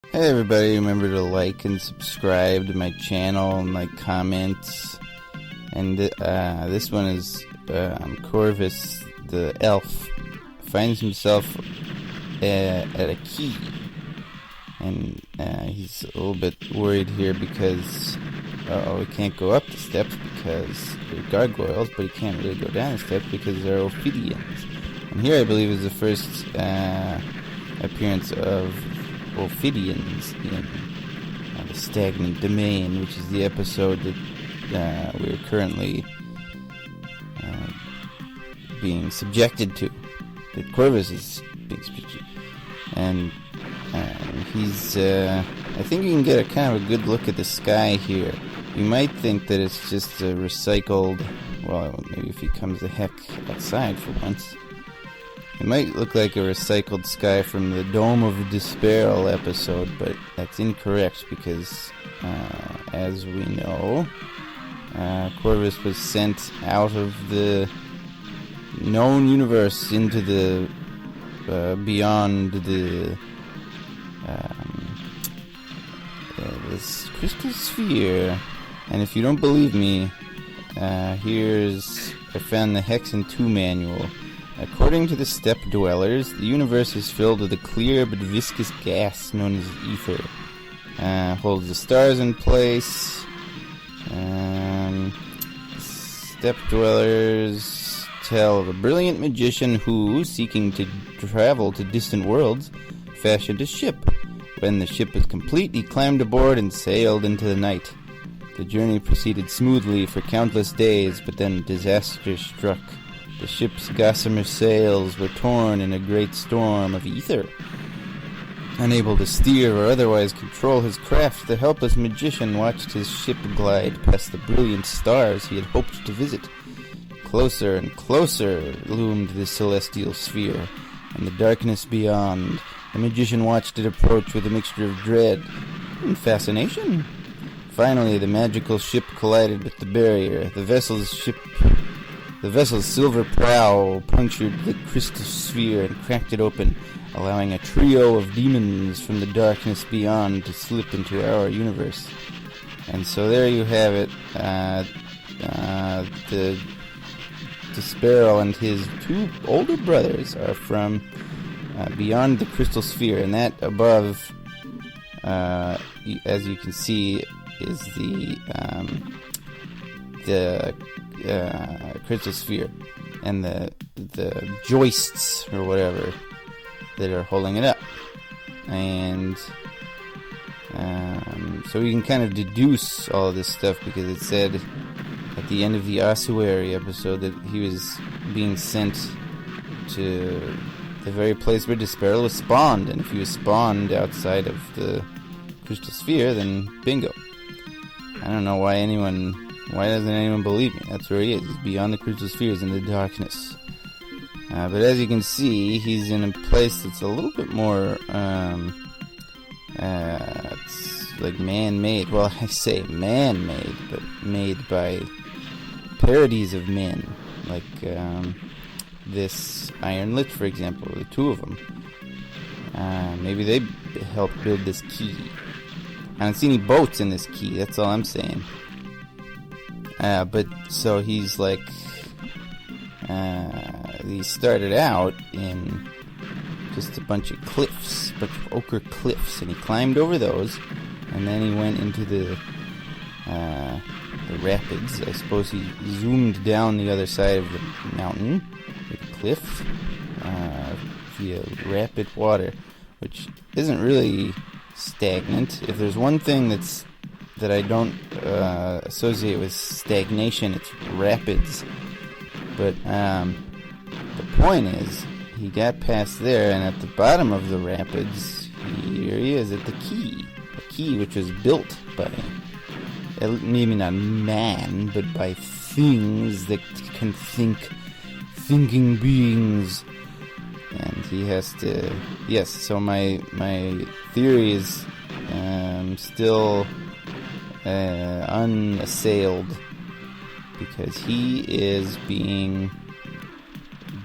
Hey everybody, remember to like and subscribe to my channel and like comments. And this one is Corvus the elf finds himself at a key. And he's a little bit worried here because he can't go up the steps because they're gargoyles, but he can't really go down the steps because they're Ophidians. And here I believe is the first appearance of Ophidians in the Stagnant Domain, which is the episode that we're currently being subjected to, that Corvus is being subjected to. And he's, I think you can get a kind of a good look at the sky here. You might think that it's just a recycled, well, maybe if he comes the heck outside for once. It might look like a recycled sky from the Dome of Despair episode, but that's incorrect because, as we know, Corvus was sent out of the known universe into the beyond the this crystal sphere. And if you don't believe me, I found the Hexen 2 manual. According to the Steppe Dwellers, the universe is filled with a clear but viscous gas known as ether. Holds the stars in place. Steppe Dwellers tell of a brilliant magician who, seeking to travel to distant worlds, fashioned a ship. When the ship was complete, he climbed aboard and sailed into the night. The journey proceeded smoothly for countless days, but then disaster struck. The ship's gossamer sails were torn in a great storm of ether. Unable to steer or otherwise control his craft, the helpless magician watched his ship glide past the brilliant stars he had hoped to visit. Closer and closer loomed the celestial sphere, and the darkness beyond. The magician watched it approach with a mixture of dread and fascination. Finally, the magical ship collided with the barrier. The vessel's silver prow punctured the crystal sphere and cracked it open, allowing a trio of demons from the darkness beyond to slip into our universe. And so there you have it. The Despair and his two older brothers are from beyond the crystal sphere, and that above, as you can see, is the crystal sphere, and the joists or whatever that are holding it up. And so we can kind of deduce all of this stuff because it said at the end of the ossuary episode that he was being sent to the very place where Despair was spawned, and if he was spawned outside of the crystal sphere, then bingo. I don't know why doesn't anyone believe me? That's where he is. He's beyond the crystal spheres in the darkness. But as you can see, he's in a place that's a little bit more, it's like man-made. Well, I say man-made, but made by parodies of men. Like, this Ironlit, for example, the two of them. Maybe they helped build this key. I don't see any boats in this key, that's all I'm saying. But so he's like, he started out in just a bunch of cliffs, a bunch of ochre cliffs, and he climbed over those, and then he went into the rapids. I suppose he zoomed down the other side of the mountain, the cliff, via rapid water, which isn't really stagnant. If there's one thing that I don't associate with stagnation, it's rapids. But the point is, he got past there, and at the bottom of the rapids, here he is at the key. A key which was built by, maybe not man, but by things that can think, thinking beings. And he has to, yes, so my theory is still unassailed, because he is being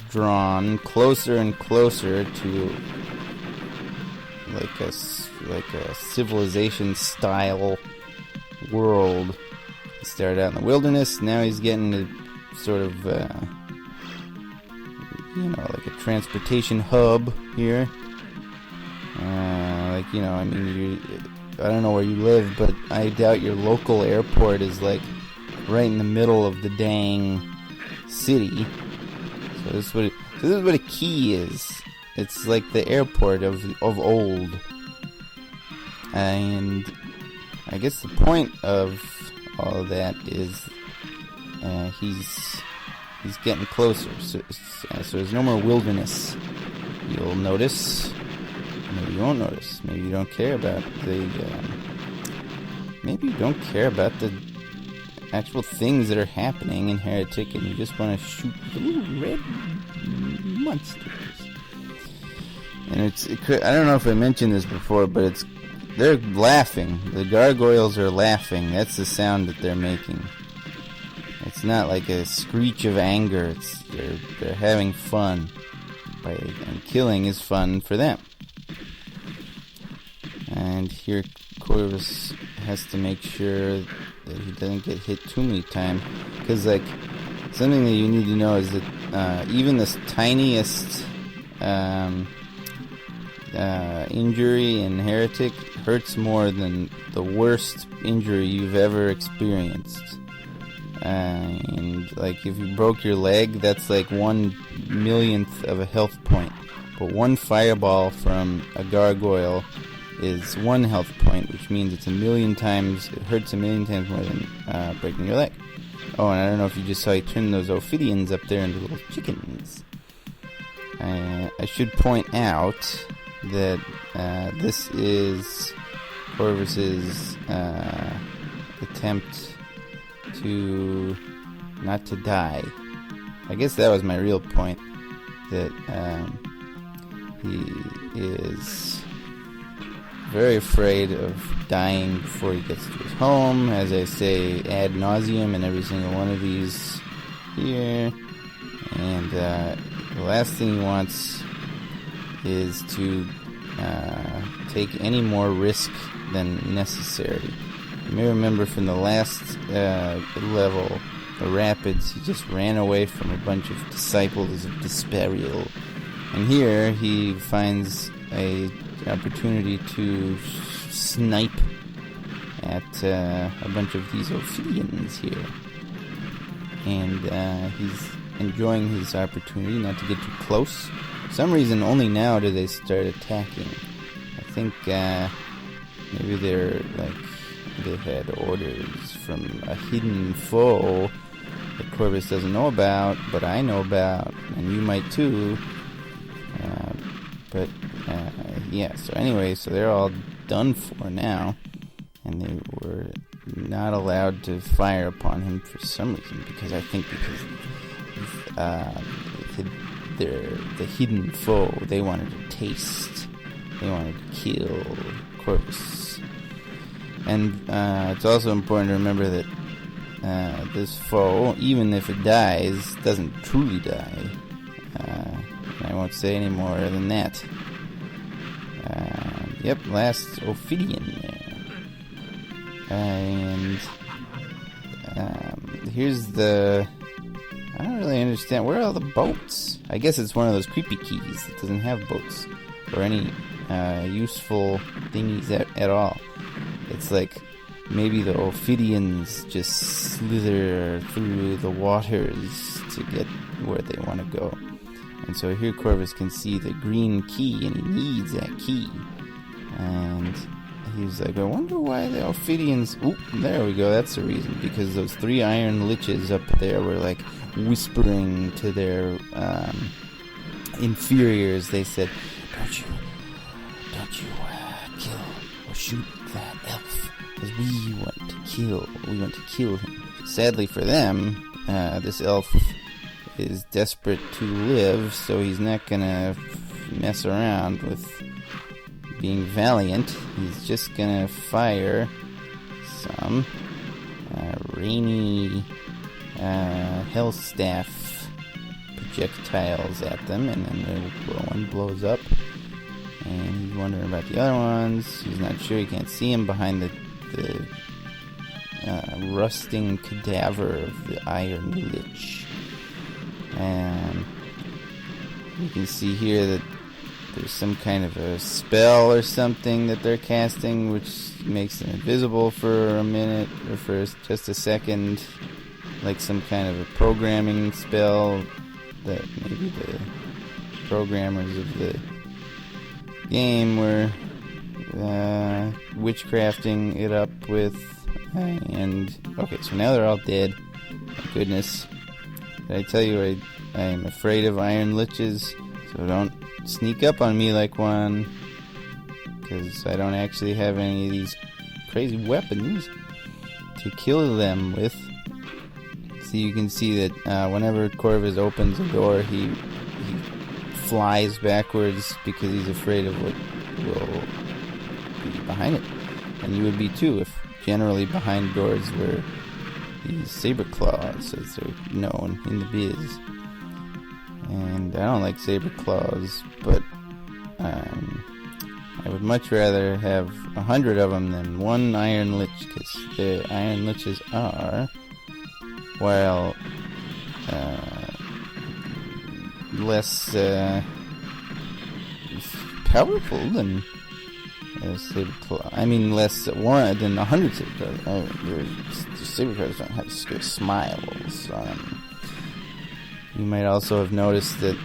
drawn closer and closer to, like, like a civilization style world. He started out in the wilderness. Now he's getting to sort of like a transportation hub here. I don't know where you live, but I doubt your local airport is like right in the middle of the dang city. So this is what a Quay is. It's like the airport of old. And I guess the point of all of that is he's getting closer. So there's no more wilderness. You'll notice. Maybe you won't notice. Maybe you don't care about the actual things that are happening in Heretic, and you just want to shoot little red monsters. And I don't know if I mentioned this before, but they're laughing. The gargoyles are laughing. That's the sound that they're making. It's not like a screech of anger. They're having fun. And killing is fun for them. And here Corvus has to make sure that he doesn't get hit too many times. Because, like, something that you need to know is that even the tiniest injury in Heretic hurts more than the worst injury you've ever experienced. And like if you broke your leg, that's like 1/1,000,000th of a health point. But one fireball from a gargoyle is 1 health point, which means it hurts 1,000,000 times more than breaking your leg. Oh, and I don't know if you just saw he turned those Ophidians up there into little chickens. I should point out that this is Corvus's attempt to not to die. I guess that was my real point, that he is very afraid of dying before he gets to his home, as I say ad nauseum in every single one of these here. And the last thing he wants is to take any more risk than necessary. You may remember from the last level, the Rapids, he just ran away from a bunch of disciples of Desperial. And here he finds an opportunity to snipe at a bunch of these Ophidians here. And he's enjoying his opportunity not to get too close. For some reason, only now do they start attacking. I think maybe they had orders from a hidden foe that Corvus doesn't know about, but I know about, and you might too. So anyway, so they're all done for now, and they were not allowed to fire upon him for some reason, because the hidden foe, they wanted to taste, they wanted to kill Corvus. And it's also important to remember that this foe, even if it dies, doesn't truly die. I won't say any more than that. Last Ophidian there. And here's the... I don't really understand. Where are all the boats? I guess it's one of those creepy keys that doesn't have boats or any useful thingies at all. It's like maybe the Ophidians just slither through the waters to get where they want to go. And so here Corvus can see the green key, and he needs that key. And he's like, I wonder why the Ophidians... Oop, there we go, that's the reason. Because those 3 iron liches up there were like whispering to their inferiors. They said, don't you kill or shoot that elf, because we want to kill him. Sadly for them, this elf is desperate to live, so he's not gonna mess around with being valiant. He's just gonna fire some rainy hellstaff projectiles at them, and then one blows up, And he's wondering about the other ones. He's not sure. He can't see him behind the rusting cadaver of the Iron Lich. And you can see here that there's some kind of a spell or something that they're casting, which makes them invisible for a minute or for just a second, like some kind of a programming spell that maybe the programmers of the game were witchcrafting it up with. And okay, so now they're all dead. My goodness. Did I tell you I am afraid of Iron Liches? So don't sneak up on me like one, because I don't actually have any of these crazy weapons to kill them with. So you can see that whenever Corvus opens a door, he flies backwards because he's afraid of what will be behind it. And you would be too if generally behind doors were these saber claws, as they're known in the biz. And I don't like saber claws, but I would much rather have 100 of them than one Iron Lich, because the Iron Liches are, while less powerful than saber claw. I mean, less than 100 saber claws. The saber claws don't have smiles on them. You might also have noticed that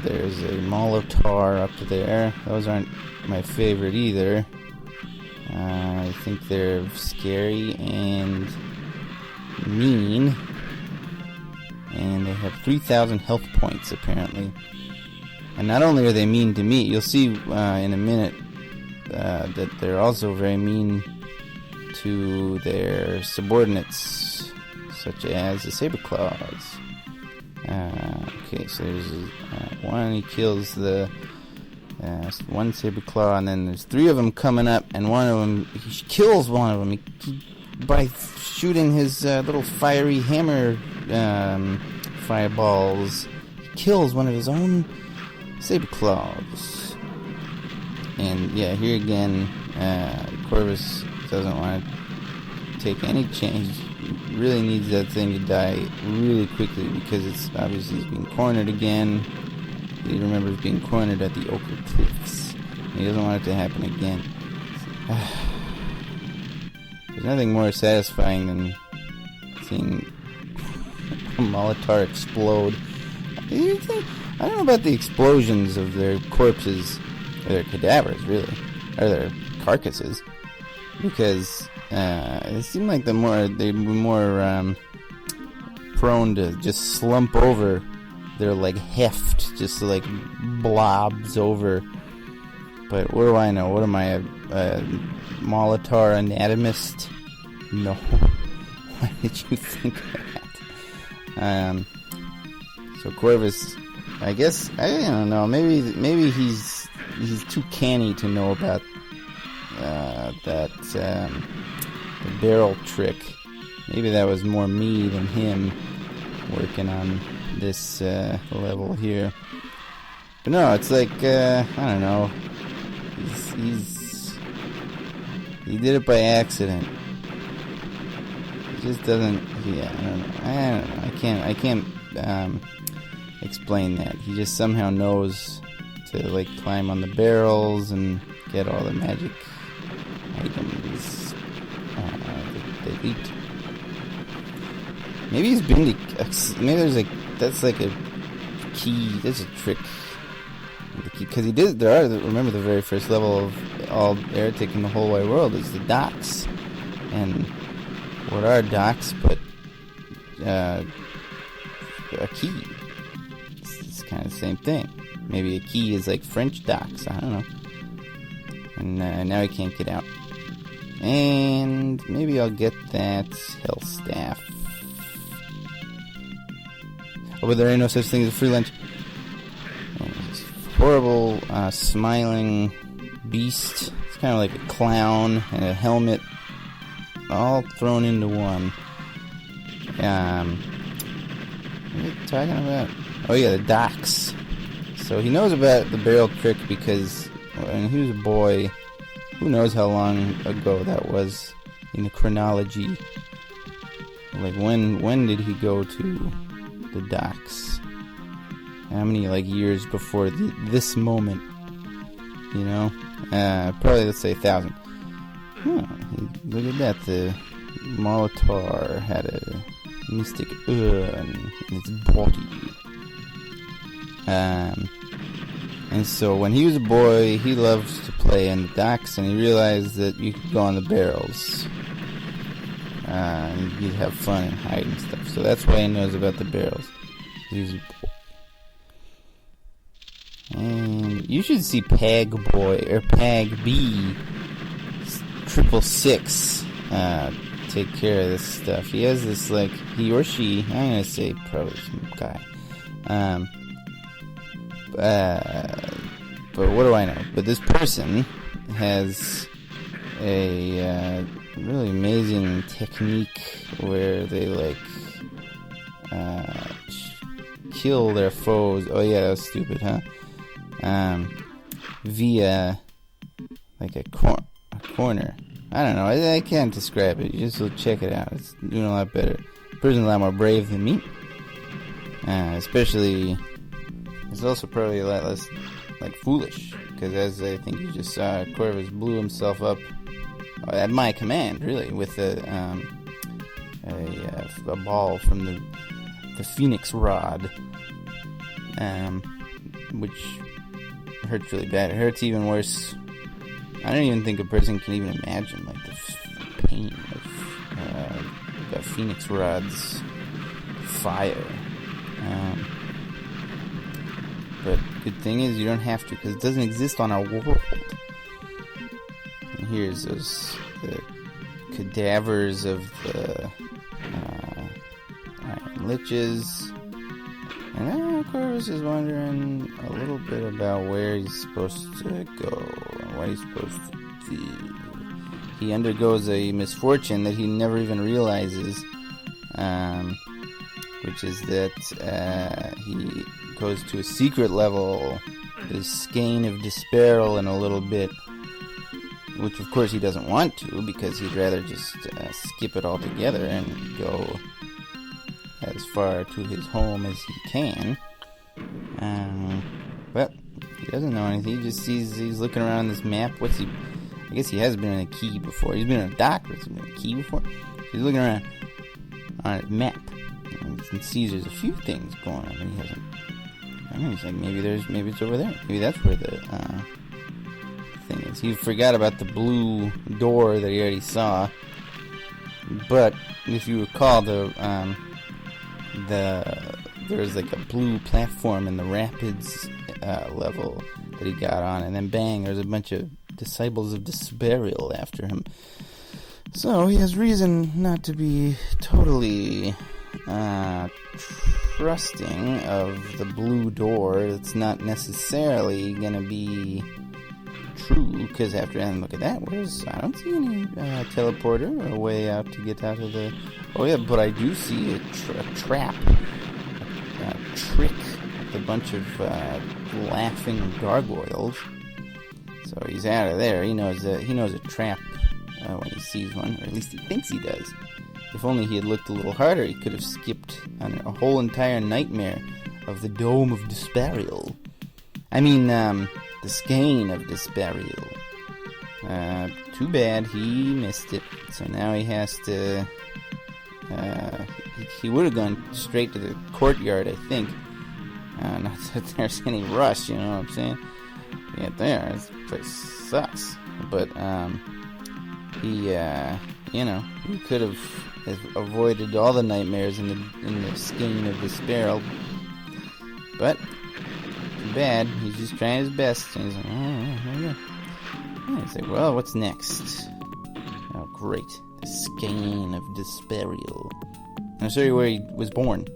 there's a Molotov up there. Those aren't my favorite either. I think they're scary and mean. And they have 3,000 health points, apparently. And not only are they mean to me, you'll see in a minute that they're also very mean to their subordinates, such as the saber claws. Okay, so there's one. He kills the one saber claw, and then there's 3 of them coming up, and one of them, he kills one of them by shooting his little fiery hammer fireballs. He kills one of his own saber claws. And yeah, here again, Corvus doesn't want to take any change. Really needs that thing to die really quickly, because it's obviously he's being cornered again. He remembers being cornered at the Ochre Cliffs. He doesn't want it to happen again. There's nothing more satisfying than seeing a Molotov explode. I don't know about the explosions of their corpses, or their cadavers, really, or their carcasses, because it seemed like they'd be more prone to just slump over. They're like heft, just like blobs over. But what do I know? What am I, a Molotov anatomist? No. Why did you think of that? So Corvus, I guess, I don't know. Maybe he's too canny to know about that the barrel trick. Maybe that was more me than him working on this level here. But no, it's like I don't know. He did it by accident. He just doesn't. Yeah, I don't know. I can't explain that. He just somehow knows to like climb on the barrels and get all the magic items that they eat. Maybe he's been to. Maybe there's like that's like a key. There's a trick. Because he did. Remember the very first level of all Heretic in the whole wide world is the docks, and what are docks but a key? It's kind of the same thing. Maybe a key is like French docks. I don't know. And now he can't get out. And maybe I'll get that hell staff. Oh, but there ain't no such thing as a free lunch. Oh, this horrible, smiling beast. It's kind of like a clown and a helmet, all thrown into one. What are you talking about? Oh yeah, the docks. So he knows about the barrel trick because when he was a boy, who knows how long ago that was in the chronology. Like, when did he go to the docks? How many, like, years before this moment? You know? Probably, let's say 1,000. Oh, look at that. The Molitor had a mystic in its body. And so when he was a boy, he loved to play in the docks, and he realized that you could go on the barrels. And you'd have fun and hide and stuff. So that's why he knows about the barrels. He was a boy. And you should see Pag Boy, or Pag B 666 take care of this stuff. He has this, like, he or she, I'm gonna say probably some guy. But what do I know? But this person has a really amazing technique where they, like, kill their foes. Oh yeah, that was stupid, huh? Via, like, a corner. I don't know. I can't describe it. You just check it out. It's doing a lot better. The person's a lot more brave than me. Especially, it's also probably a lot less, like, foolish. Because as I think you just saw, Corvus blew himself up at my command, really, with a ball from the Phoenix Rod, which hurts really bad. It hurts even worse. I don't even think a person can even imagine, like, the pain of the Phoenix Rod's fire. But good thing is you don't have to, because it doesn't exist on our world. And here's the cadavers of the Iron Liches. And then Corvus is wondering a little bit about where he's supposed to go and what he's supposed to do. He undergoes a misfortune that he never even realizes, which is that he goes to a secret level, the skein of Disparal, in a little bit, which of course he doesn't want to, because he'd rather just skip it altogether and go as far to his home as he can. But he doesn't know anything. He just sees, he's looking around this map. I guess he has been in a Quay before. He's been in a dock, but he's been in a Quay before. He's looking around on his map and sees there's a few things going on, and he hasn't. I don't know, he's like, maybe it's over there. Maybe that's where the thing is. He forgot about the blue door that he already saw. But if you recall, there's like a blue platform in the rapids level that he got on, and then bang, there's a bunch of disciples of Disparal after him. So he has reason not to be totally trusting of the blue door. It's not necessarily gonna be true, because after I look at that, I don't see any teleporter or a way out to get out of the. Oh yeah, but I do see a trap, a trick with a bunch of laughing gargoyles. So he's out of there. He knows a trap when he sees one, or at least he thinks he does. If only he had looked a little harder, he could have skipped a whole entire nightmare of the Dome of Disparal. I mean, the skein of Disparal. Too bad he missed it. So now he has to. He would have gone straight to the courtyard, I think. Not that there's any rush, you know what I'm saying? Get there, this place sucks. But he could have avoided all the nightmares in the skein of Disparal. But too bad. He's just trying his best. And he's like, oh, there you go. And he's like, well, what's next? Oh, great. The skein of Disparal. I'll show you where he was born.